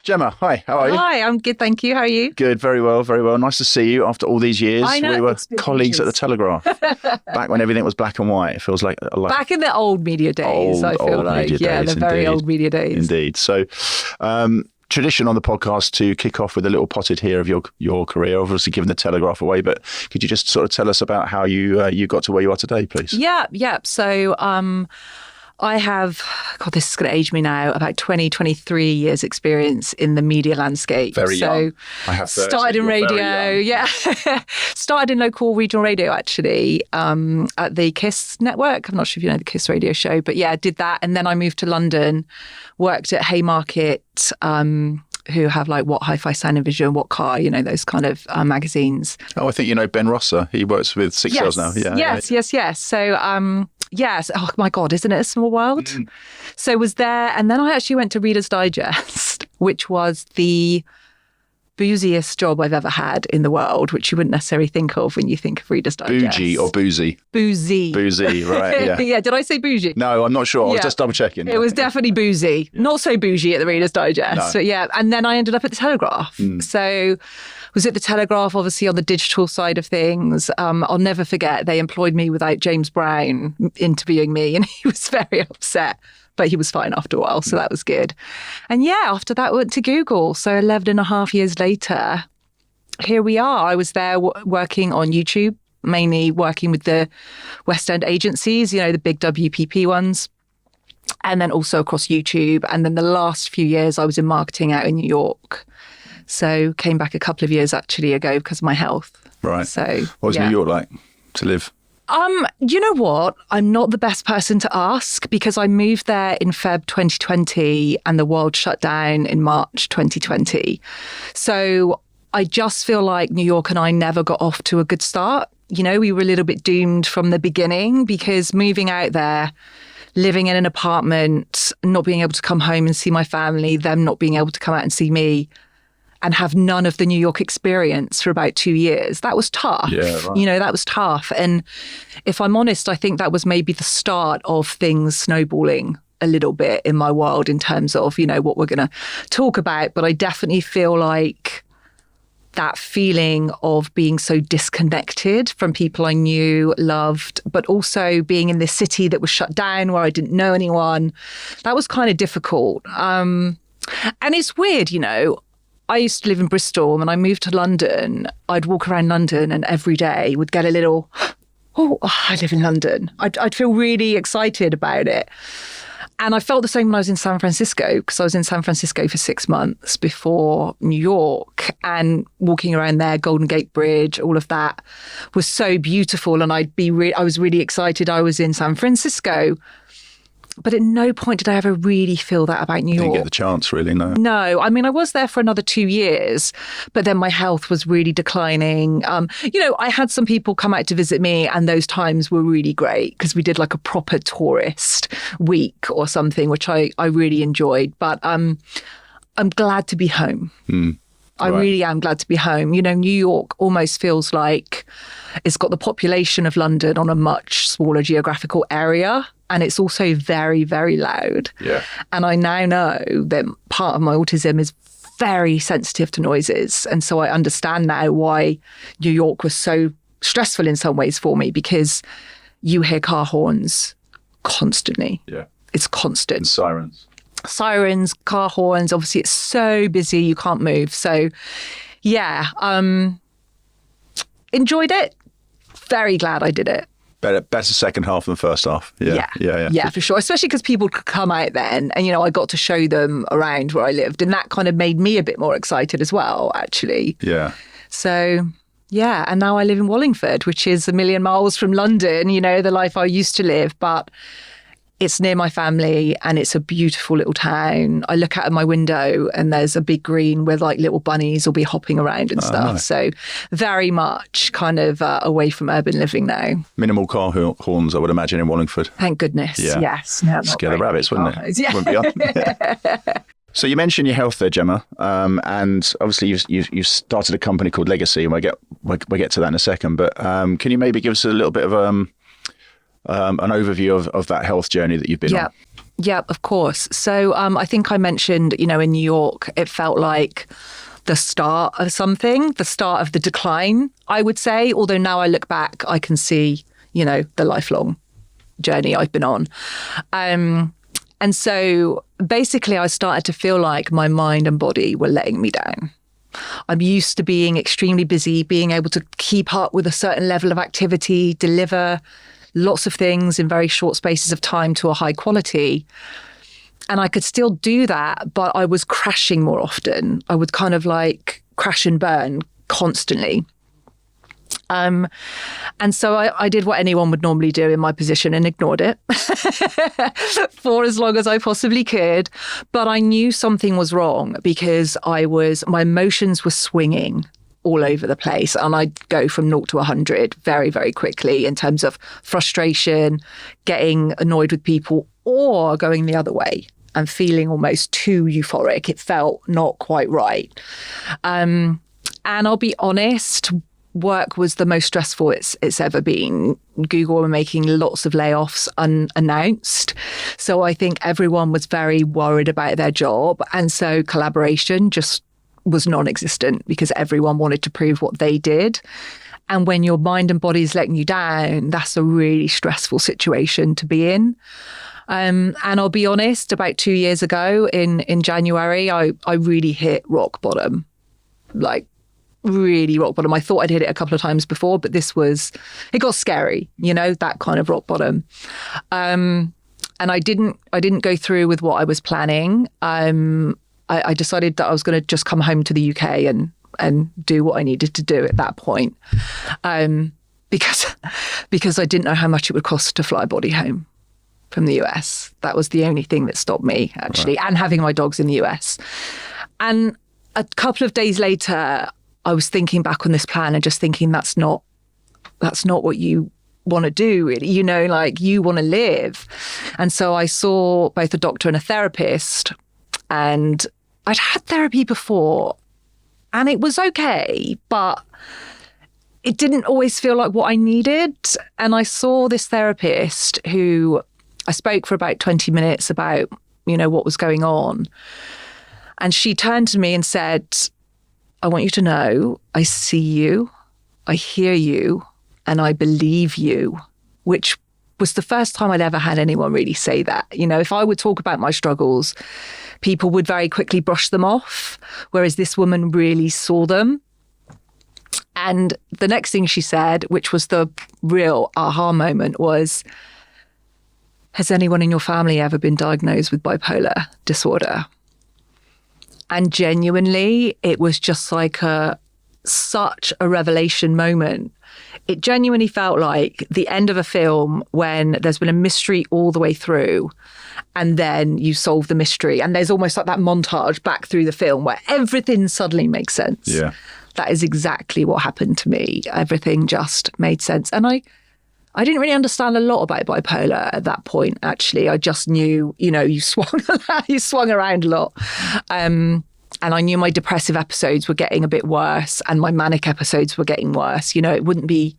Gemma, hi, how are you? Hi, I'm good, thank you. How are you? Good, very well, very well. Nice to see you after all these years. I know, we were it's been colleagues at the ages. Telegraph, back when everything was black and white. It feels like Back in the old media days, I feel old like. media Yeah, days, the very indeed. old media days. Indeed. So, tradition on the podcast to kick off with a little potted here of your career, obviously giving the Telegraph away, but could you just sort of tell us about how you got to where you are today, please? Yeah. So I have, God, this is going to age me now, about 23 years experience in the media landscape. Very young. I have 30, started in you're very radio, young. yeah. Started in local regional radio, actually, at the KISS network. I'm not sure if you know the KISS radio show, but yeah, I did that. And then I moved to London, worked at Haymarket, who have like What Hi-Fi Sound and Vision, What Car, you know, those kind of magazines. Oh, I think you know Ben Rosser. He works with Six Sales now. Yeah. Yes. So, yes. Oh my God, isn't it a small world? So was there, and then I actually went to Reader's Digest, which was the booziest job I've ever had in the world, which you wouldn't necessarily think of when you think of Reader's Digest. Bougie or boozy? Boozy. Boozy, right, yeah. Yeah, did I say bougie? No, I'm not sure. I was Yeah. just double checking. It was definitely boozy. Not so bougie at the Reader's Digest. No. But yeah, and then I ended up at the Telegraph. So was at the Telegraph, obviously on the digital side of things. I'll never forget, they employed me without James Brown interviewing me, and he was very upset. But he was fine after a while, so that was good. And yeah, after that, I went to Google. So 11 and a half years later, here we are. I was there working on YouTube, mainly working with the West End agencies, you know, the big WPP ones, and then also across YouTube. And then the last few years, I was in marketing out in New York. So came back a couple of years actually ago because of my health. Right. So What was yeah. New York like to live? You know what? I'm not the best person to ask because I moved there in Feb 2020 and the world shut down in March 2020. So I just feel like New York and I never got off to a good start. You know, we were a little bit doomed from the beginning because moving out there, living in an apartment, not being able to come home and see my family, them not being able to come out and see me, and have none of the New York experience for about 2 years. That was tough. Yeah, right. You know, that was tough. And if I'm honest, I think that was maybe the start of things snowballing a little bit in my world in terms of, you know, what we're going to talk about. But I definitely feel like that feeling of being so disconnected from people I knew, loved, but also being in this city that was shut down where I didn't know anyone, that was kind of difficult. And it's weird, you know, I used to live in Bristol and when I moved to London, I'd walk around London and every day would get a little, I live in London. I'd feel really excited about it. And I felt the same when I was in San Francisco because I was in San Francisco for 6 months before New York, and walking around there, Golden Gate Bridge, all of that was so beautiful. And I was really excited I was in San Francisco. But at no point did I ever really feel that about New York. Didn't get the chance, really, no. No, I mean, I was there for another 2 years, but then my health was really declining. You know, I had some people come out to visit me and those times were really great because we did like a proper tourist week or something, which I really enjoyed. But I'm glad to be home. I really am glad to be home. You know, New York almost feels like it's got the population of London on a much smaller geographical area. And it's also very, very loud. Yeah. And I now know that part of my autism is very sensitive to noises. And so I understand now why New York was so stressful in some ways for me, because you hear car horns constantly. Yeah. It's constant. And sirens. Sirens, car horns. Obviously, it's so busy, you can't move. So, yeah, enjoyed it. Very glad I did it. Better second half than first half. Yeah, for sure. Especially because people could come out then and, you know, I got to show them around where I lived. And that kind of made me a bit more excited as well, actually. Yeah. So, yeah. And now I live in Wallingford, which is a million miles from London, you know, the life I used to live. But it's near my family and it's a beautiful little town. I look out of my window and there's a big green where like little bunnies will be hopping around and stuff. Nice. So very much kind of away from urban living now. Minimal car horns, I would imagine, in Wallingford. Thank goodness. Yeah. Yes. No, Scare the rabbits, wouldn't it? Yeah. Wouldn't be on. So you mentioned your health there, Gemma, and obviously you've started a company called Leggacy, and we'll get to that in a second. But can you maybe give us a little bit of an overview of that health journey that you've been on? Yeah, of course. So I think I mentioned, in New York, it felt like the start of something, the start of the decline, I would say. Although now I look back, I can see, the lifelong journey I've been on. And so basically I started to feel like my mind and body were letting me down. I'm used to being extremely busy, being able to keep up with a certain level of activity, deliver lots of things in very short spaces of time to a high quality. And I could still do that, but I was crashing more often. I would kind of like crash and burn constantly. And so I did what anyone would normally do in my position and ignored it for as long as I possibly could. But I knew something was wrong because my emotions were swinging all over the place. And I'd go from 0 to 100 very, very quickly in terms of frustration, getting annoyed with people, or going the other way and feeling almost too euphoric. It felt not quite right. And I'll be honest, work was the most stressful it's ever been. Google were making lots of layoffs unannounced. So I think everyone was very worried about their job. And so collaboration just was non-existent because everyone wanted to prove what they did. And when your mind and body is letting you down, that's a really stressful situation to be in. And I'll be honest, about 2 years ago in January, I really hit rock bottom, like really rock bottom. I thought I'd hit it a couple of times before, but it got scary, that kind of rock bottom. And I didn't go through with what I was planning. I decided that I was going to just come home to the UK and do what I needed to do at that point. Because I didn't know how much it would cost to fly a body home from the US. That was the only thing that stopped me, actually, right. And having my dogs in the US. And a couple of days later, I was thinking back on this plan and just thinking that's not what you want to do, really. You want to live. And so I saw both a doctor and a therapist, and I'd had therapy before and it was okay, but it didn't always feel like what I needed. And I saw this therapist who I spoke for about 20 minutes about, what was going on. And she turned to me and said, I want you to know I see you, I hear you, and I believe you, which was the first time I'd ever had anyone really say that. If I would talk about my struggles, people would very quickly brush them off, whereas this woman really saw them. And the next thing she said, which was the real aha moment, was, has anyone in your family ever been diagnosed with bipolar disorder? And genuinely, it was just like such a revelation moment. It genuinely felt like the end of a film when there's been a mystery all the way through, and then you solve the mystery. And there's almost like that montage back through the film where everything suddenly makes sense. Yeah. That is exactly what happened to me. Everything just made sense. And I didn't really understand a lot about bipolar at that point, actually. I just knew, you swung around a lot. And I knew my depressive episodes were getting a bit worse and my manic episodes were getting worse. It wouldn't be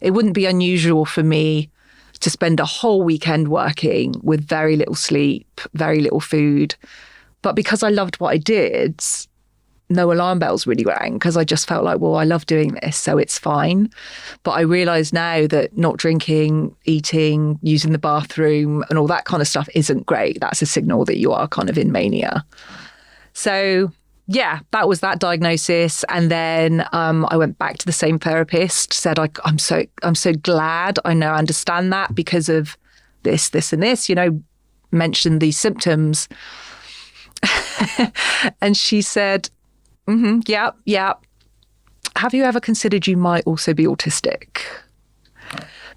unusual for me to spend a whole weekend working with very little sleep, very little food. But because I loved what I did, no alarm bells really rang, because I just felt like, well, I love doing this, so it's fine. But I realise now that not drinking, eating, using the bathroom and all that kind of stuff isn't great. That's a signal that you are kind of in mania. So yeah, that was that diagnosis. And then I went back to the same therapist, said, I'm so glad I now understand that because of this, and this, mentioned these symptoms. And she said, yeah. Have you ever considered you might also be autistic?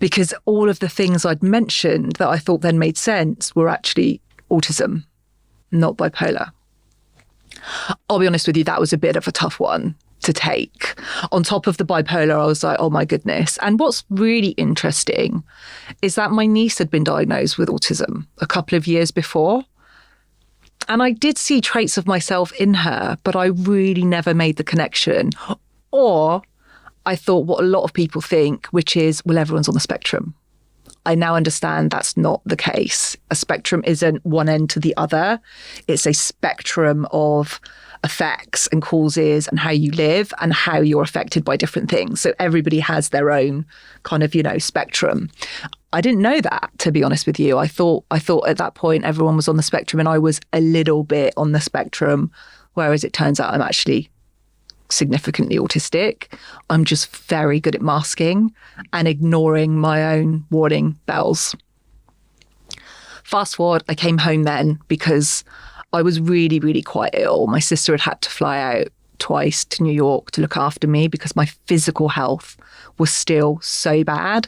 Because all of the things I'd mentioned that I thought then made sense were actually autism, not bipolar. I'll be honest with you, that was a bit of a tough one to take. On top of the bipolar, I was like, oh my goodness. And what's really interesting is that my niece had been diagnosed with autism a couple of years before. And I did see traits of myself in her, but I really never made the connection. Or I thought what a lot of people think, which is, well, everyone's on the spectrum. I now understand that's not the case. A spectrum isn't one end to the other. It's a spectrum of effects and causes and how you live and how you're affected by different things. So everybody has their own kind of, spectrum. I didn't know that, to be honest with you. I thought at that point everyone was on the spectrum and I was a little bit on the spectrum, whereas it turns out I'm actually significantly autistic. I'm just very good at masking and ignoring my own warning bells. Fast forward, I came home then because I was really, really quite ill. My sister had to fly out twice to New York to look after me because my physical health was still so bad.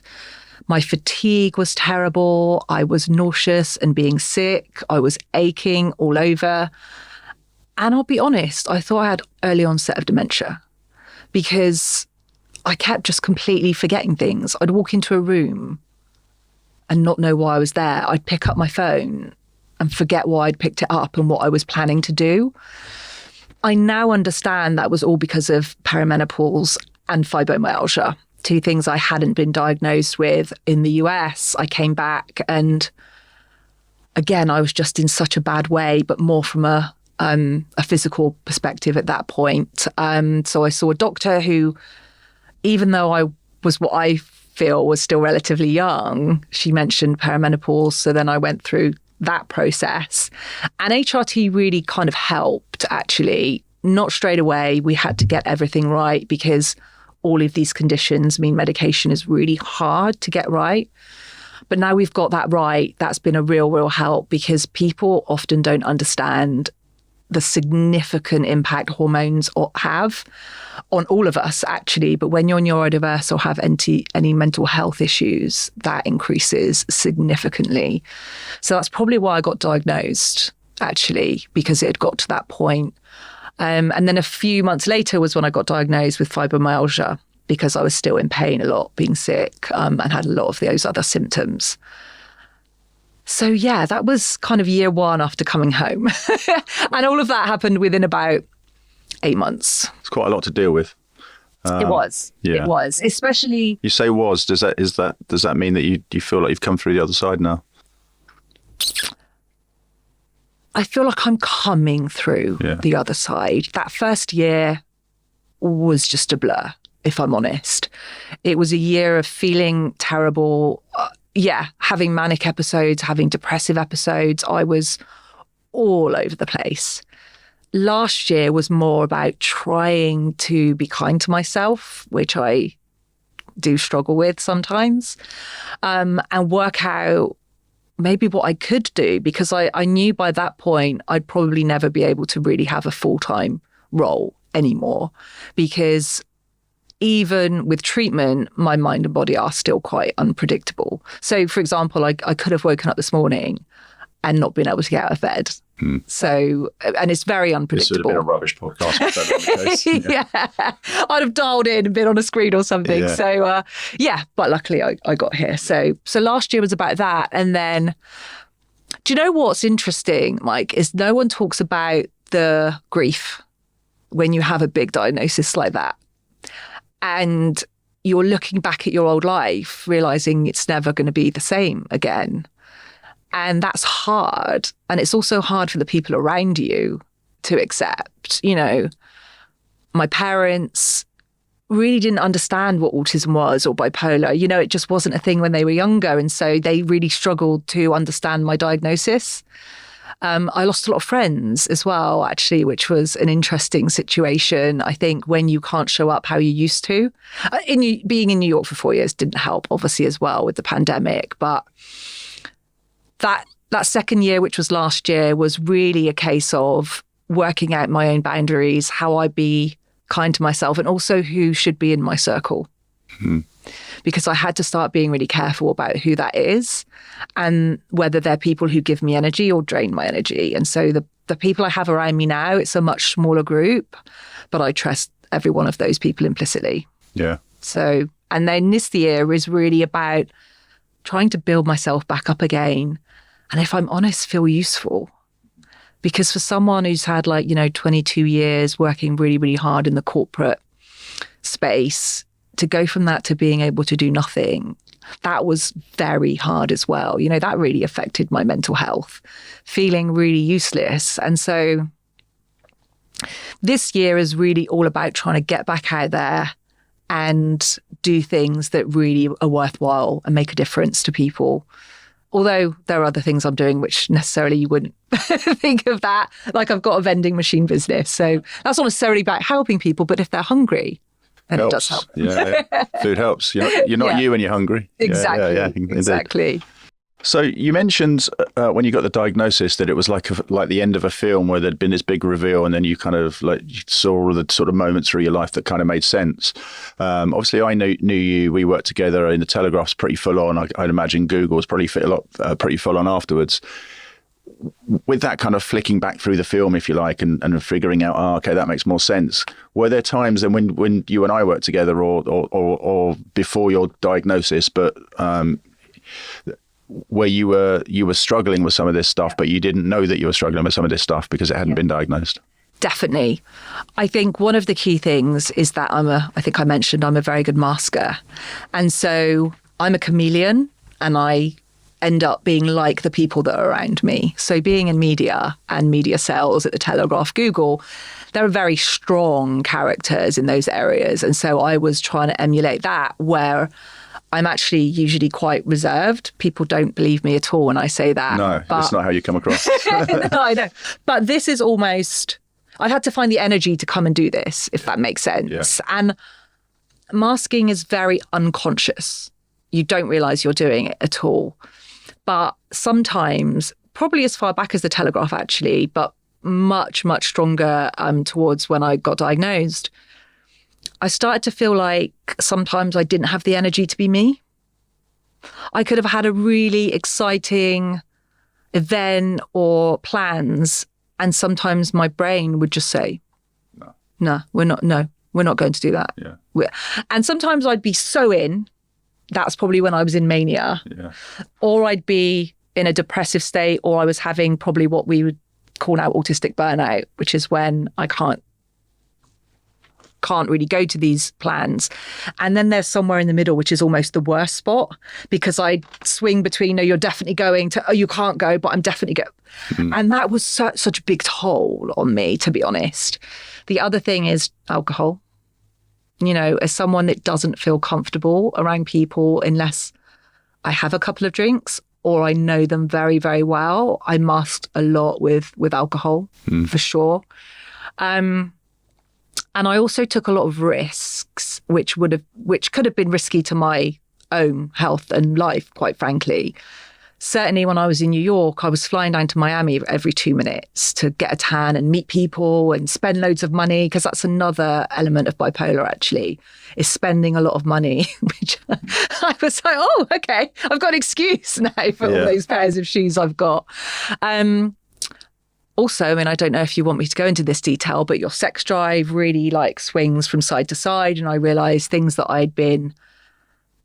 My fatigue was terrible. I was nauseous and being sick. I was aching all over. And I'll be honest, I thought I had early onset of dementia because I kept just completely forgetting things. I'd walk into a room and not know why I was there. I'd pick up my phone and forget why I'd picked it up and what I was planning to do. I now understand that was all because of perimenopause and fibromyalgia, two things I hadn't been diagnosed with in the US. I came back and again, I was just in such a bad way, but more from a physical perspective at that point. So I saw a doctor who, even though I was what I feel was still relatively young, she mentioned perimenopause. So then I went through that process. And HRT really kind of helped, actually. Not straight away. We had to get everything right because all of these conditions mean medication is really hard to get right. But now we've got that right. That's been a real, real help because people often don't understand the significant impact hormones have on all of us, actually. But when you're neurodiverse or have any mental health issues, that increases significantly. So that's probably why I got diagnosed, actually, because it had got to that point. And then a few months later was when I got diagnosed with fibromyalgia because I was still in pain a lot, being sick, and had a lot of those other symptoms. So yeah, that was kind of year one after coming home. And all of that happened within about 8 months. It's quite a lot to deal with. It was. Yeah. It was. Especially... You say was, does that mean that you feel like you've come through the other side now? I feel like I'm coming through the other side. That first year was just a blur, if I'm honest. It was a year of feeling terrible, having manic episodes, having depressive episodes. I was all over the place. Last year was more about trying to be kind to myself, which I do struggle with sometimes, and work out maybe what I could do, because I knew by that point I'd probably never be able to really have a full-time role anymore, because even with treatment, my mind and body are still quite unpredictable. So, for example, I could have woken up this morning and not been able to get out of bed. So, and it's very unpredictable. This would have been a rubbish podcast if that was the case. Yeah. I'd have dialed in and been on a screen or something. Yeah. So, but luckily I got here. So last year was about that. And then, do you know what's interesting, Mike, is no one talks about the grief when you have a big diagnosis like that. And you're looking back at your old life, realizing it's never going to be the same again. And that's hard. And it's also hard for the people around you to accept. You know, my parents really didn't understand what autism was or bipolar. You know, it just wasn't a thing when they were younger. And so they really struggled to understand my diagnosis. I lost a lot of friends as well, actually, which was an interesting situation. I think when you can't show up how you used to. Being in New York for 4 years didn't help, obviously, as well with the pandemic. But that second year, which was last year, was really a case of working out my own boundaries, how I be kind to myself, and also who should be in my circle. Because I had to start being really careful about who that is and whether they're people who give me energy or drain my energy. And so the people I have around me now, it's a much smaller group, but I trust every one of those people implicitly. Yeah. So, and then this year is really about trying to build myself back up again. And if I'm honest, feel useful. Because for someone who's had 22 years working really, really hard in the corporate space, to go from that to being able to do nothing that was very hard as well. You know, that really affected my mental health, feeling really useless. And so this year is really all about trying to get back out there and do things that really are worthwhile and make a difference to people. Although there are other things I'm doing which necessarily you wouldn't think of that. Like I've got a vending machine business. So that's not necessarily about helping people, but if they're hungry, then it does help. Yeah. Food helps. You're not you when you're hungry. Exactly. Yeah, exactly. So you mentioned when you got the diagnosis that it was like the end of a film where there'd been this big reveal, and then you kind of like you saw all the sort of moments through your life that kind of made sense. Obviously, I knew you. We worked together in the Telegraph's pretty full on. I'd imagine Google was probably pretty full on afterwards. With that kind of flicking back through the film, if you like, and figuring out, okay, that makes more sense. Were there times then when you and I worked together, or before your diagnosis, but where you were struggling with some of this stuff, but you didn't know that you were struggling with some of this stuff because it hadn't been diagnosed? Definitely. I think one of the key things is that I think I mentioned I'm a very good masker. And so I'm a chameleon, and I end up being like the people that are around me. So being in media and media sales at the Telegraph, Google, there are very strong characters in those areas. And so I was trying to emulate that, where I'm actually usually quite reserved. People don't believe me at all when I say that. No, that's not how you come across. No, I know. But this is almost, I had to find the energy to come and do this, if that makes sense. Yeah. And masking is very unconscious. You don't realize you're doing it at all. But sometimes, probably as far back as the Telegraph actually, but much, much stronger towards when I got diagnosed, I started to feel like sometimes I didn't have the energy to be me. I could have had a really exciting event or plans, and sometimes my brain would just say, no, we're not going to do that. Yeah. And sometimes I'd be so in, that's probably when I was in mania, or I'd be in a depressive state, or I was having probably what we would call now autistic burnout, which is when I can't really go to these plans. And then there's somewhere in the middle, which is almost the worst spot, because I swing between, no, you're definitely going to, oh, you can't go, but I'm definitely going. Mm-hmm. And that was such a big toll on me, to be honest. The other thing is alcohol. You know, as someone that doesn't feel comfortable around people unless I have a couple of drinks or I know them very, very well, I masked a lot with alcohol, for sure. And I also took a lot of risks, which could have been risky to my own health and life, quite frankly. Certainly when I was in New York, I was flying down to Miami every 2 minutes to get a tan and meet people and spend loads of money, because that's another element of bipolar actually, is spending a lot of money, which I was like, oh, okay, I've got an excuse now for all those pairs of shoes I've got. Also, I mean, I don't know if you want me to go into this detail, but your sex drive really like swings from side to side. And I realized things that I'd been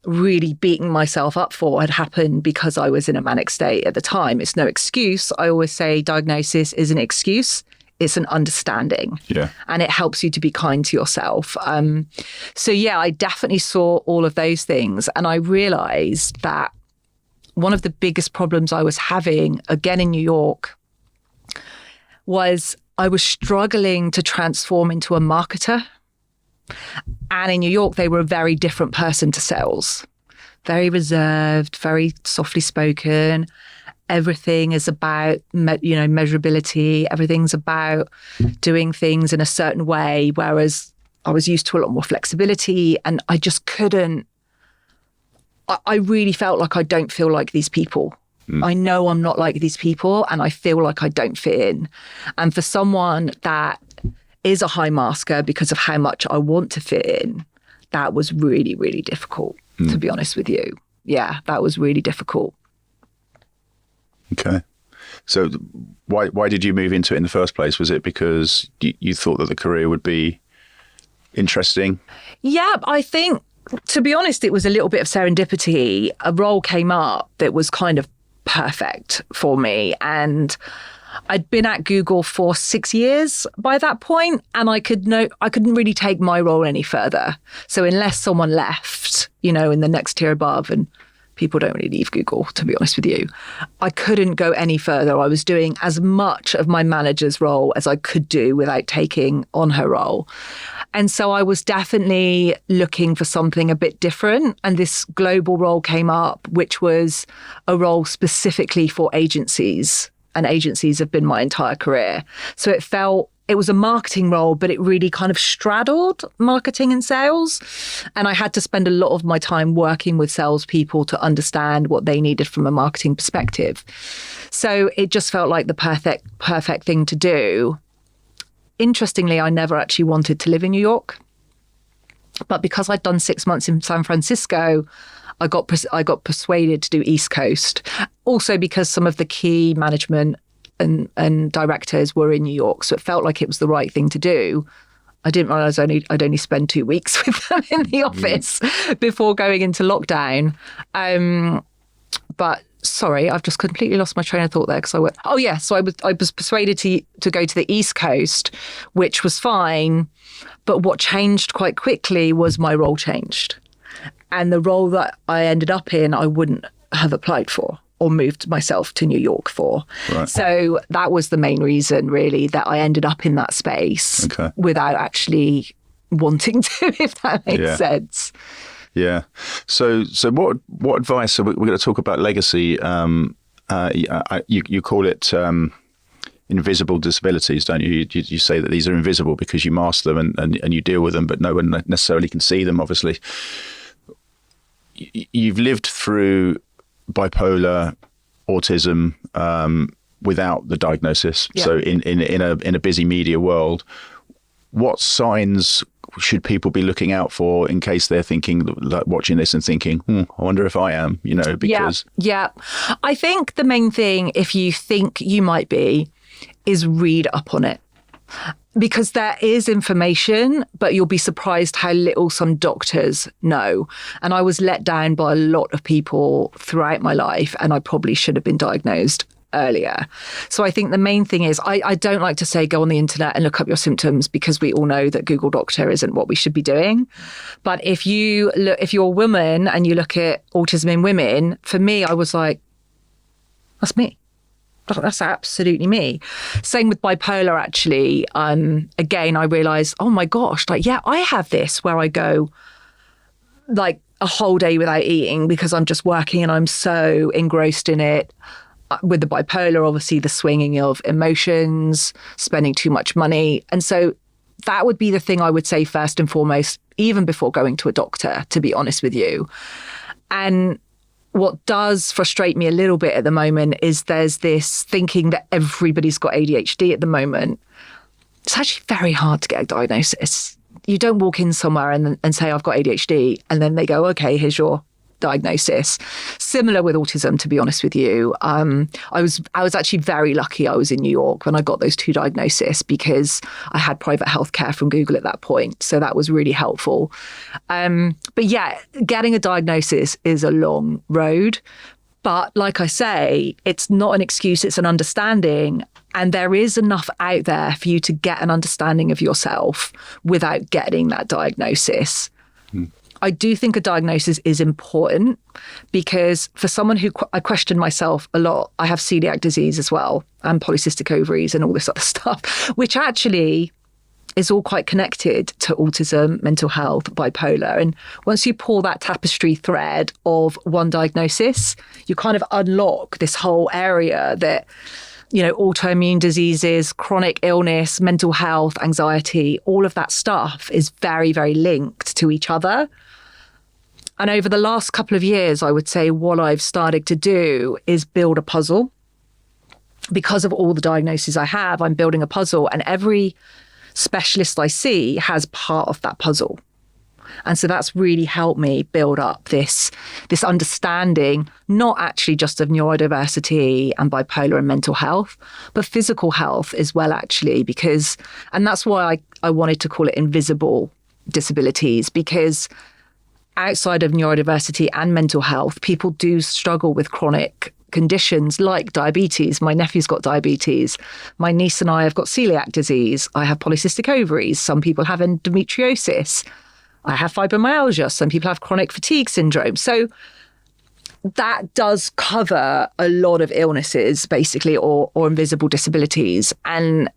really beating myself up for had happened because I was in a manic state at the time. It's no excuse. I always say diagnosis is an excuse. It's an understanding. Yeah. And it helps you to be kind to yourself. So yeah, I definitely saw all of those things. And I realized that one of the biggest problems I was having, again in New York, was I was struggling to transform into a marketer. And in New York, they were a very different person to sales. Very reserved, very softly spoken. Everything is about, measurability. Everything's about doing things in a certain way, whereas I was used to a lot more flexibility, and I just couldn't. I really felt like I don't feel like these people. I know I'm not like these people, and I feel like I don't fit in. And for someone that is a high masker because of how much I want to fit in, that was really, really difficult, to be honest with you. Yeah, that was really difficult. Okay. So why did you move into it in the first place? Was it because you thought that the career would be interesting? Yeah, I think, to be honest, it was a little bit of serendipity. A role came up that was kind of perfect for me, and I'd been at Google for 6 years by that point, and I couldn't really take my role any further. So unless someone left, in the next tier above and people don't really leave Google, to be honest with you. I couldn't go any further. I was doing as much of my manager's role as I could do without taking on her role. And so I was definitely looking for something a bit different. And this global role came up, which was a role specifically for agencies. And agencies have been my entire career. So it was a marketing role, but it really kind of straddled marketing and sales. And I had to spend a lot of my time working with salespeople to understand what they needed from a marketing perspective. So it just felt like the perfect thing to do. Interestingly, I never actually wanted to live in New York. But because I'd done 6 months in San Francisco, I got persuaded to do East Coast. Also because some of the key management and directors were in New York. So it felt like it was the right thing to do. I didn't realize I'd only spend 2 weeks with them in the office before going into lockdown. But sorry, I've just completely lost my train of thought there because so I was persuaded to go to the East Coast, which was fine. But what changed quite quickly was my role changed. And the role that I ended up in, I wouldn't have applied for or moved myself to New York for. Right. So that was the main reason, really, that I ended up in that space without actually wanting to, if that makes sense. Yeah. So what advice? So we're going to talk about legacy. You call it invisible disabilities, don't you? You say that these are invisible because you mask them and you deal with them, but no one necessarily can see them, obviously. You've lived through bipolar, autism without the diagnosis. Yeah. So in a busy media world, what signs should people be looking out for in case they're thinking, like watching this and thinking, I wonder if I am, because... Yeah. I think the main thing, if you think you might be, is read up on it. Because there is information, but you'll be surprised how little some doctors know. And I was let down by a lot of people throughout my life, and I probably should have been diagnosed earlier. So I think the main thing is, I don't like to say go on the internet and look up your symptoms, because we all know that Google Doctor isn't what we should be doing. But if you're a woman and you look at autism in women, for me, I was like, that's me. That's absolutely me. Same with bipolar, actually. Again, I realised, oh my gosh, I have this where I go like a whole day without eating because I'm just working and I'm so engrossed in it. With the bipolar, obviously, the swinging of emotions, spending too much money. And so that would be the thing I would say first and foremost, even before going to a doctor, to be honest with you. And what does frustrate me a little bit at the moment is there's this thinking that everybody's got ADHD at the moment. It's actually very hard to get a diagnosis. You don't walk in somewhere and say, I've got ADHD, and then they go, okay, here's your diagnosis. Similar with autism, to be honest with you. I was actually very lucky I was in New York when I got those 2 diagnoses, because I had private healthcare from Google at that point. So that was really helpful. But yeah, getting a diagnosis is a long road. But like I say, it's not an excuse, it's an understanding. And there is enough out there for you to get an understanding of yourself without getting that diagnosis. I do think a diagnosis is important, because for someone who I question myself a lot, I have celiac disease as well, and polycystic ovaries and all this other stuff, which actually is all quite connected to autism, mental health, bipolar. And once you pull that tapestry thread of one diagnosis, you kind of unlock this whole area that, autoimmune diseases, chronic illness, mental health, anxiety, all of that stuff is very, very linked to each other. And over the last couple of years, I would say what I've started to do is build a puzzle. Because of all the diagnoses I have, I'm building a puzzle, and every specialist I see has part of that puzzle. And so that's really helped me build up this understanding, not actually just of neurodiversity and bipolar and mental health, but physical health as well, actually, and that's why I wanted to call it invisible disabilities, because outside of neurodiversity and mental health, people do struggle with chronic conditions like diabetes. My nephew's got diabetes. My niece and I have got celiac disease. I have polycystic ovaries. Some people have endometriosis. I have fibromyalgia. Some people have chronic fatigue syndrome. So that does cover a lot of illnesses, basically, or invisible disabilities. And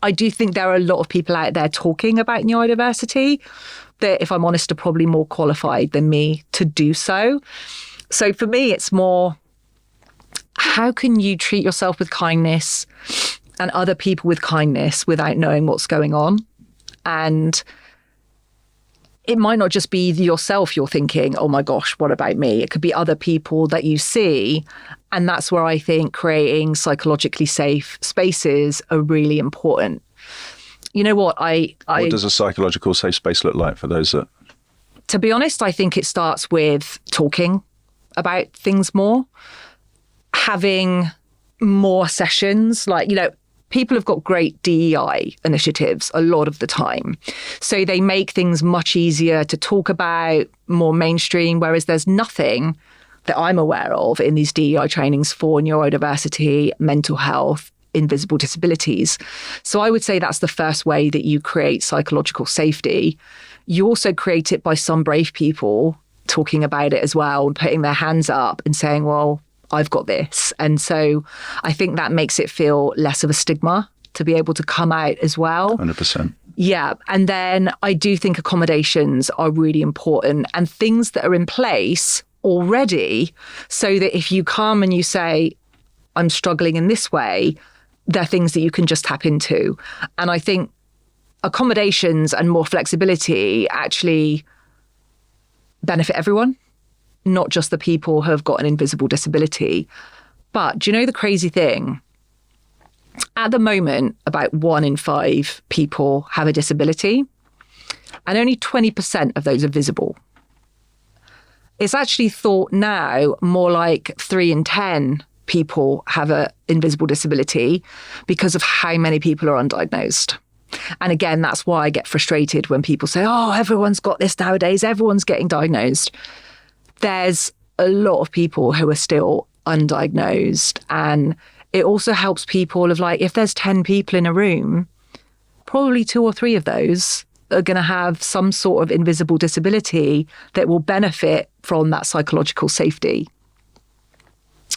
I do think there are a lot of people out there talking about neurodiversity that, if I'm honest, are probably more qualified than me to do so. So for me, it's more, how can you treat yourself with kindness and other people with kindness without knowing what's going on? And it might not just be yourself you're thinking, oh my gosh, what about me? It could be other people that you see. And that's where I think creating psychologically safe spaces are really important. You know what? What does a psychological safe space look like for those that... To be honest, I think it starts with talking about things more, having more sessions. Like, you know, people have got great DEI initiatives a lot of the time. So they make things much easier to talk about, more mainstream, whereas there's nothing that I'm aware of in these DEI trainings for neurodiversity, mental health, invisible disabilities. So I would say that's the first way that you create psychological safety. You also create it by some brave people talking about it as well and putting their hands up and saying, well, I've got this. And so I think that makes it feel less of a stigma to be able to come out as well. 100%. Yeah. And then I do think accommodations are really important, and things that are in place already, so that if you come and you say, I'm struggling in this way, they're things that you can just tap into. And I think accommodations and more flexibility actually benefit everyone, not just the people who have got an invisible disability. But do you know the crazy thing? At the moment, about 1 in 5 people have a disability, and only 20% of those are visible. It's actually thought now more like 3 in 10 people have an invisible disability because of how many people are undiagnosed. And again, that's why I get frustrated when people say, oh, everyone's got this nowadays, everyone's getting diagnosed. There's a lot of people who are still undiagnosed. And it also helps people of like, if there's 10 people in a room, probably 2 or 3 of those are going to have some sort of invisible disability that will benefit from that psychological safety.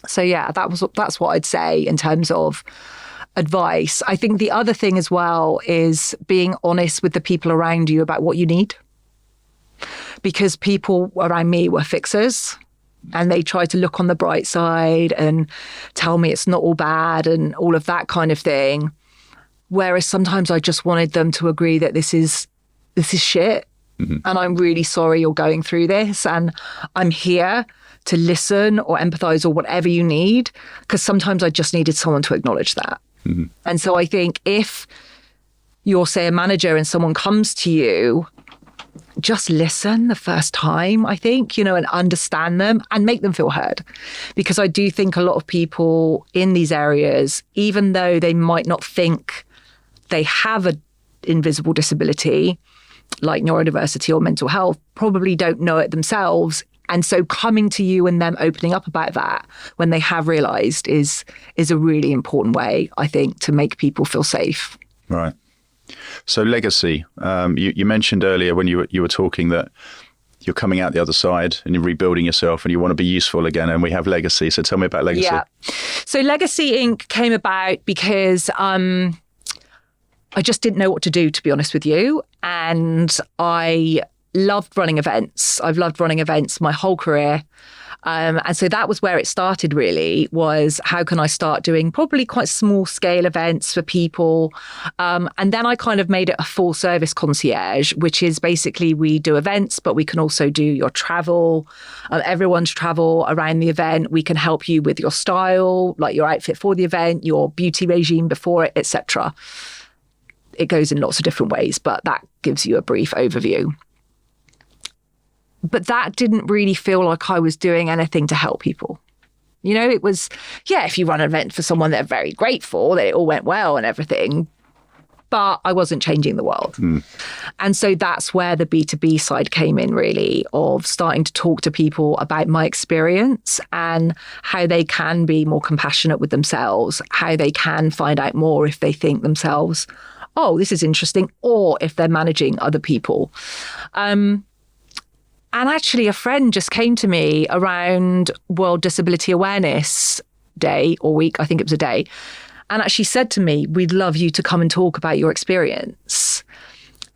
So yeah, that's what I'd say in terms of advice. I think the other thing as well is being honest with the people around you about what you need. Because people around me were fixers, and they tried to look on the bright side and tell me it's not all bad and all of that kind of thing. Whereas sometimes I just wanted them to agree that this is shit. Mm-hmm. And I'm really sorry you're going through this, and I'm here to listen or empathize or whatever you need, because sometimes I just needed someone to acknowledge that. Mm-hmm. And so I think if you're, say, a manager and someone comes to you, just listen the first time, I think, and understand them and make them feel heard. Because I do think a lot of people in these areas, even though they might not think they have an invisible disability, like neurodiversity or mental health, probably don't know it themselves. And so coming to you and them opening up about that when they have realised is a really important way, I think, to make people feel safe. Right. So legacy, you mentioned earlier when you were talking that you're coming out the other side and you're rebuilding yourself and you want to be useful again, and we have legacy. So tell me about legacy. Yeah. So Leggacy-Inc. came about because I just didn't know what to do, to be honest with you. And I loved running events. I've loved running events my whole career. And so that was where it started, really, was how can I start doing probably quite small scale events for people. And then I kind of made it a full service concierge, which is basically we do events, but we can also do your travel, everyone's travel around the event. We can help you with your style, like your outfit for the event, your beauty regime before it, etc. It goes in lots of different ways, but that gives you a brief overview. But that didn't really feel like I was doing anything to help people. It was, if you run an event for someone, they're very grateful that it all went well and everything, but I wasn't changing the world. Mm. And so that's where the B2B side came in, really, of starting to talk to people about my experience and how they can be more compassionate with themselves, how they can find out more if they think themselves, oh, this is interesting, or if they're managing other people. And actually, a friend just came to me around World Disability Awareness Day or week, I think it was a day, and actually said to me, we'd love you to come and talk about your experience.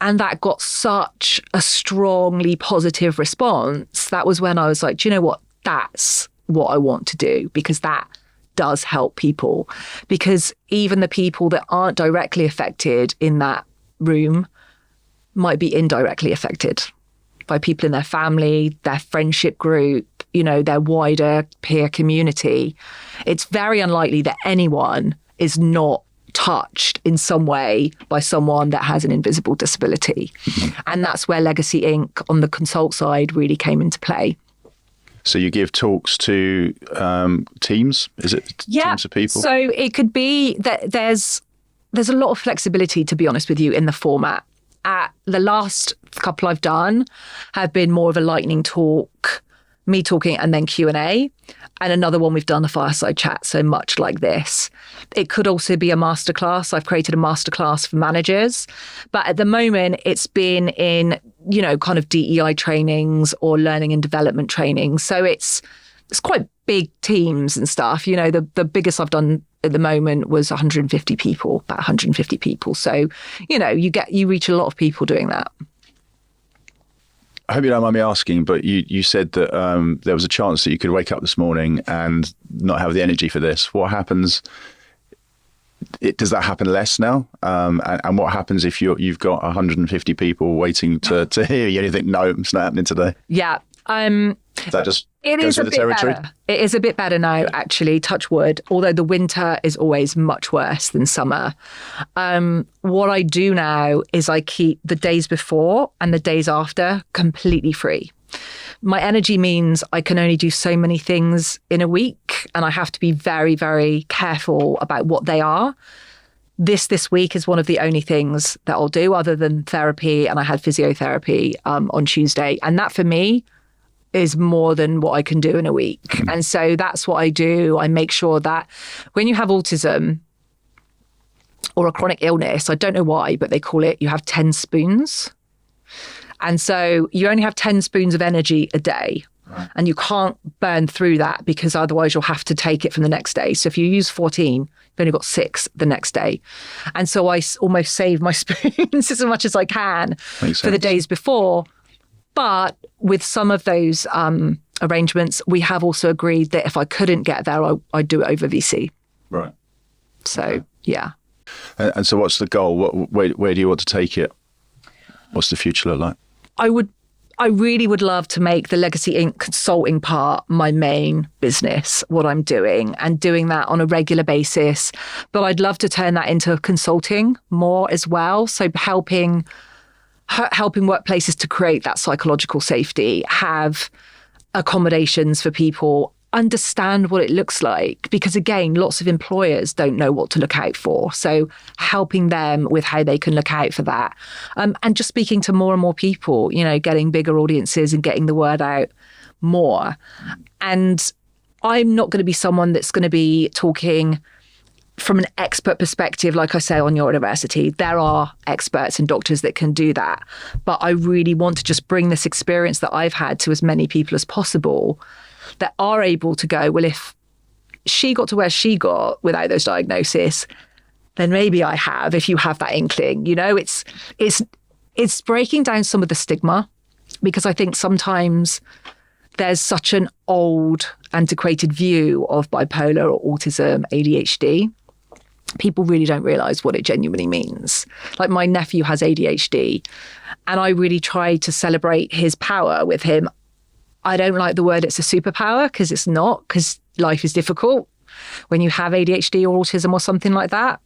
And that got such a strongly positive response. That was when I was like, do you know what? That's what I want to do, because that does help people. Because even the people that aren't directly affected in that room might be indirectly affected by people in their family, their friendship group, their wider peer community. It's very unlikely that anyone is not touched in some way by someone that has an invisible disability. And that's where Leggacy-Inc. on the consult side really came into play. So you give talks to teams? Is it teams of people? So it could be that there's a lot of flexibility, to be honest with you, in the format. At the last couple I've done have been more of a lightning talk, me talking and then Q&A. And another one we've done a fireside chat, so much like this. It could also be a masterclass. I've created a masterclass for managers. But at the moment, it's been in, kind of DEI trainings or learning and development trainings. So it's quite big teams and stuff. The biggest I've done at the moment was 150 people, about 150 people. So, you reach a lot of people doing that. I hope you don't mind me asking, but you said that there was a chance that you could wake up this morning and not have the energy for this. What happens? Does that happen less now? And what happens if you've got 150 people waiting to hear you and you think, no, it's not happening today? Yeah. That just goes with the territory? Better. It is a bit better now, actually, touch wood, although the winter is always much worse than summer. What I do now is I keep the days before and the days after completely free. My energy means I can only do so many things in a week, and I have to be very, very careful about what they are. This week is one of the only things that I'll do other than therapy, and I had physiotherapy on Tuesday. And that for me is more than what I can do in a week. And so that's what I do. I make sure that when you have autism or a chronic illness, I don't know why, but they call it, you have 10 spoons. And so you only have 10 spoons of energy a day. Right. And you can't burn through that, because otherwise you'll have to take it from the next day. So if you use 14, you've only got 6 the next day. And so I almost save my spoons as much as I can for the days before. But with some of those arrangements, we have also agreed that if I couldn't get there, I'd do it over VC. Right. So, yeah. And so what's the goal? Where do you want to take it? What's the future look like? I really would love to make the Leggacy-Inc. consulting part my main business, what I'm doing, and doing that on a regular basis. But I'd love to turn that into consulting more as well. So helping workplaces to create that psychological safety, have accommodations for people, understand what it looks like. Because again, lots of employers don't know what to look out for. So helping them with how they can look out for that. And just speaking to more and more people, getting bigger audiences and getting the word out more. And I'm not going to be someone that's going to be talking from an expert perspective, like I say, on your university. There are experts and doctors that can do that. But I really want to just bring this experience that I've had to as many people as possible that are able to go, well, if she got to where she got without those diagnoses, then maybe I have, if you have that inkling. It's breaking down some of the stigma, because I think sometimes there's such an old, antiquated view of bipolar or autism, ADHD. People really don't realise what it genuinely means. Like, my nephew has ADHD, and I really try to celebrate his power with him. I don't like the word it's a superpower, because it's not, because life is difficult when you have ADHD or autism or something like that.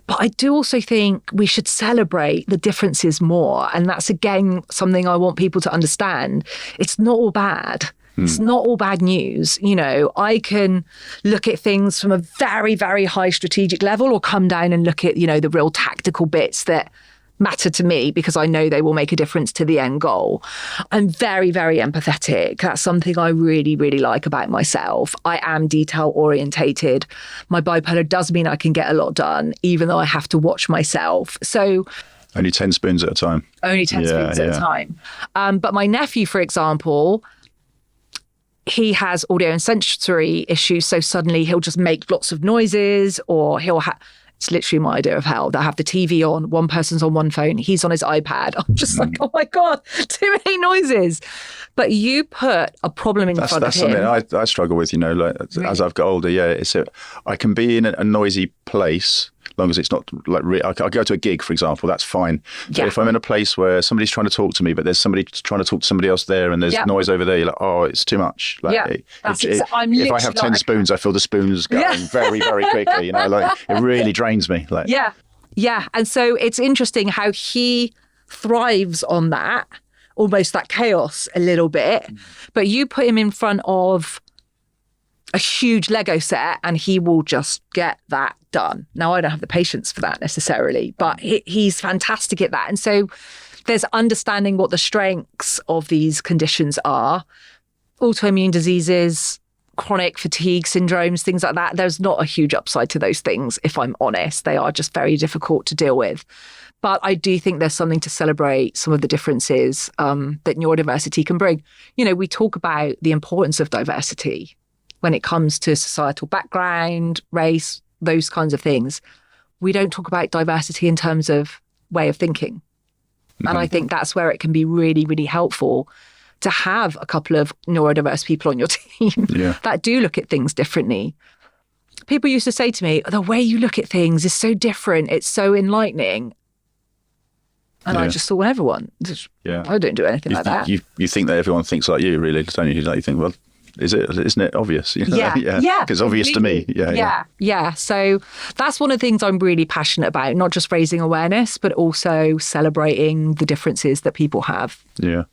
But I do also think we should celebrate the differences more. And that's, again, something I want people to understand. It's not all bad. It's not all bad news. I can look at things from a very, very high strategic level, or come down and look at, the real tactical bits that matter to me, because I know they will make a difference to the end goal. I'm very, very empathetic. That's something I really, really like about myself. I am detail orientated. My bipolar does mean I can get a lot done, even though I have to watch myself. So Only 10 spoons at a time. Only 10 spoons at a time. But my nephew, for example, he has audio and sensory issues. So suddenly he'll just make lots of noises, or it's literally my idea of hell. They'll have the TV on, one person's on one phone, he's on his iPad. I'm just like, oh my God, too many noises. But you put a problem in front of him. That's something I struggle with, like, really? As I've got older, I can be in a noisy place, as long as it's not like, I go to a gig, for example, that's fine. Yeah. But if I'm in a place where somebody's trying to talk to me, but there's somebody trying to talk to somebody else there, and there's noise over there, you're like, oh, it's too much. Like, if I have 10 spoons, I feel the spoons going very, very quickly. Like, it really drains me. Like, yeah. And so it's interesting how he thrives on that, almost that chaos a little bit. But you put him in front of a huge Lego set and he will just get that done. Now, I don't have the patience for that necessarily, but he's fantastic at that. And so there's understanding what the strengths of these conditions are. Autoimmune diseases, chronic fatigue syndromes, things like that. There's not a huge upside to those things, if I'm honest. They are just very difficult to deal with. But I do think there's something to celebrate some of the differences that neurodiversity can bring. We talk about the importance of diversity when it comes to societal background, race, those kinds of things. We don't talk about diversity in terms of way of thinking. Mm-hmm. And I think that's where it can be really, really helpful to have a couple of neurodiverse people on your team that do look at things differently. People used to say to me, the way you look at things is so different. It's so enlightening. And I just thought, well, everyone, I don't do anything like that. You think that everyone thinks like you, really, don't you? Like, you think, well, isn't it obvious? Yeah. It's obvious to me. Yeah. So that's one of the things I'm really passionate about, not just raising awareness, but also celebrating the differences that people have. Yeah.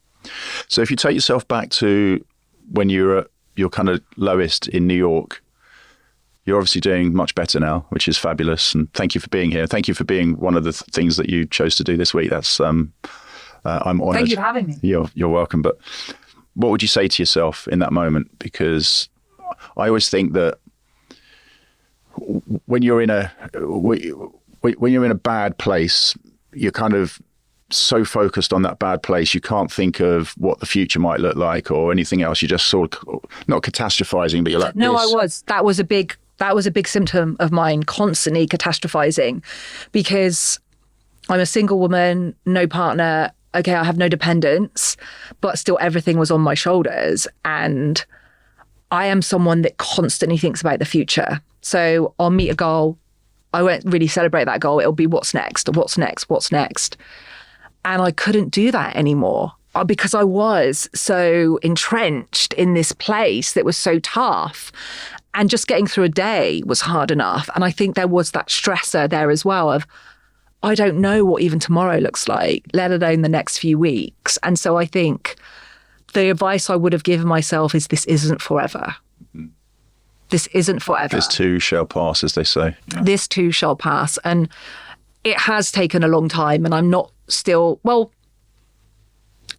So if you take yourself back to when you were at your kind of lowest in New York, you're obviously doing much better now, which is fabulous. And thank you for being here. Thank you for being one of the things that you chose to do this week. That's I'm honoured. Thank you for having me. You're welcome. But what would you say to yourself in that moment? Because I always think that when you're in a bad place, you're kind of so focused on that bad place, you can't think of what the future might look like or anything else. You're just sort of not catastrophizing, but you're like, no, that was a big symptom of mine, constantly catastrophizing, because I'm a single woman, no partner. Okay, I have no dependents, but still everything was on my shoulders. And I am someone that constantly thinks about the future. So I'll meet a goal. I won't really celebrate that goal. It'll be what's next. And I couldn't do that anymore because I was so entrenched in this place that was so tough. And just getting through a day was hard enough. And I think there was that stressor there as well of, I don't know what even tomorrow looks like, let alone the next few weeks. And so I think the advice I would have given myself is this isn't forever. This isn't forever. This too shall pass, as they say. Yeah. This too shall pass. And it has taken a long time, and I'm not still,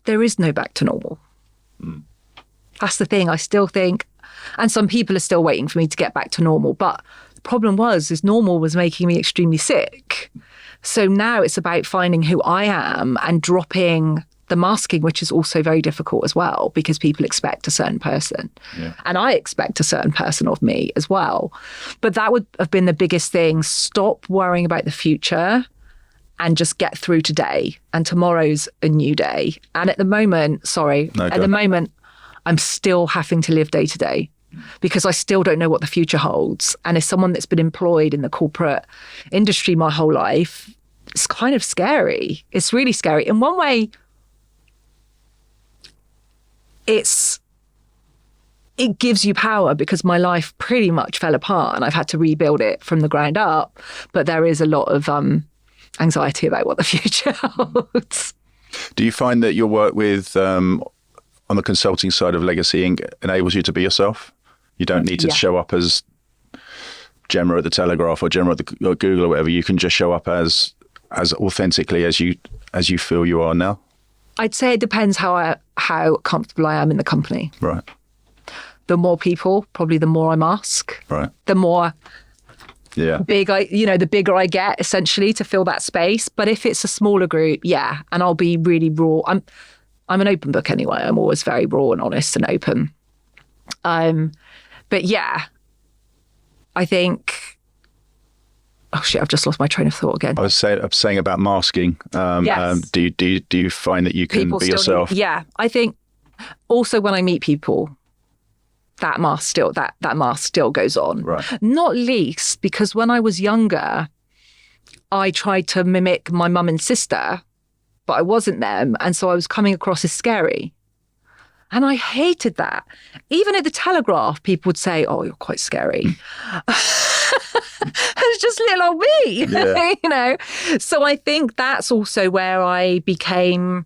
there is no back to normal. That's the thing. I still think, and some people are still waiting for me to get back to normal. But the problem is normal was making me extremely sick. So now it's about finding who I am and dropping the masking, which is also very difficult as well, because people expect a certain person. Yeah. And I expect a certain person of me as well. But that would have been the biggest thing. Stop worrying about the future and just get through today. And tomorrow's a new day. And at the moment, I'm still having to live day to day, because I still don't know what the future holds. And as someone that's been employed in the corporate industry my whole life, it's kind of scary. It's really scary. In one way, it gives you power, because my life pretty much fell apart and I've had to rebuild it from the ground up. But there is a lot of anxiety about what the future holds. Do you find that your work with on the consulting side of Leggacy-Inc. enables you to be yourself? You don't need to show up as Gemma at the Telegraph or Gemma at Google or whatever. You can just show up as authentically as you feel you are now. I'd say it depends how comfortable I am in the company. Right. The more people, probably the more I mask. Right. The more Yeah. The bigger I get, essentially, to fill that space. But if it's a smaller group, yeah, and I'll be really raw. I'm an open book anyway. I'm always very raw and honest and open. But yeah, I think. Oh shit! I've just lost my train of thought again. I was saying about masking. Yes. Do you find that you can be yourself? Yeah, I think also when I meet people, that mask still goes on. Right. Not least because when I was younger, I tried to mimic my mum and sister, but I wasn't them, and so I was coming across as scary. And I hated that. Even at the Telegraph, people would say, "Oh, you're quite scary." It's just little old me, yeah. So I think that's also where I became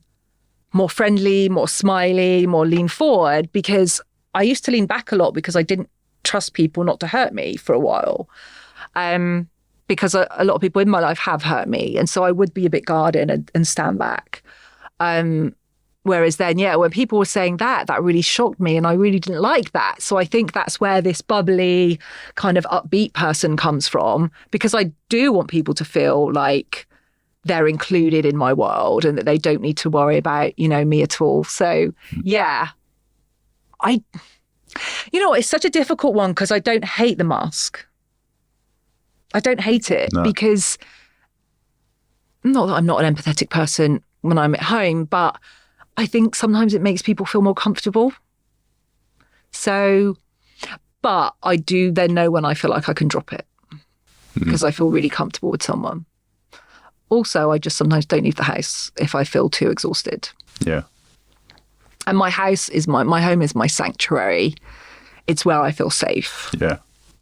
more friendly, more smiley, more lean forward, because I used to lean back a lot because I didn't trust people not to hurt me for a while. Because a lot of people in my life have hurt me. And so I would be a bit guarded and stand back. Whereas then, when people were saying that really shocked me and I really didn't like that. So I think that's where this bubbly kind of upbeat person comes from, because I do want people to feel like they're included in my world and that they don't need to worry about, me at all. So yeah, it's such a difficult one because I don't hate the mask. I don't hate it because not that I'm not an empathetic person when I'm at home, but I think sometimes it makes people feel more comfortable. So, but I do then know when I feel like I can drop it because I feel really comfortable with someone. Also, I just sometimes don't leave the house if I feel too exhausted. Yeah. And my house is my home is my sanctuary. It's where I feel safe. Yeah.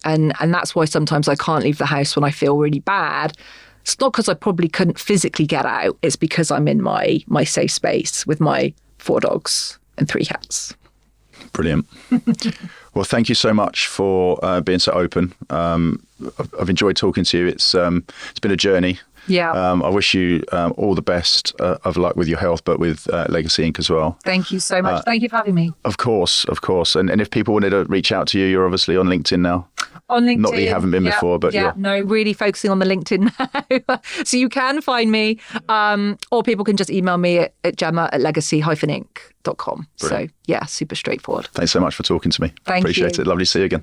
And that's why sometimes I can't leave the house when I feel really bad. It's not because I probably couldn't physically get out. It's because I'm in my safe space with my 4 dogs and 3 cats. Brilliant. Well, thank you so much for being so open. I've enjoyed talking to you. It's been a journey. Yeah. I wish you all the best of luck with your health, but with Leggacy-Inc. as well. Thank you so much. Thank you for having me. Of course. And if people wanted to reach out to you, you're obviously on LinkedIn now. On LinkedIn. Not that you haven't been before, but no, really focusing on the LinkedIn now. So you can find me, or people can just email me at Gemma@legacy-inc.com. So yeah, super straightforward. Thanks so much for talking to me. Thank you. Appreciate it. Lovely to see you again.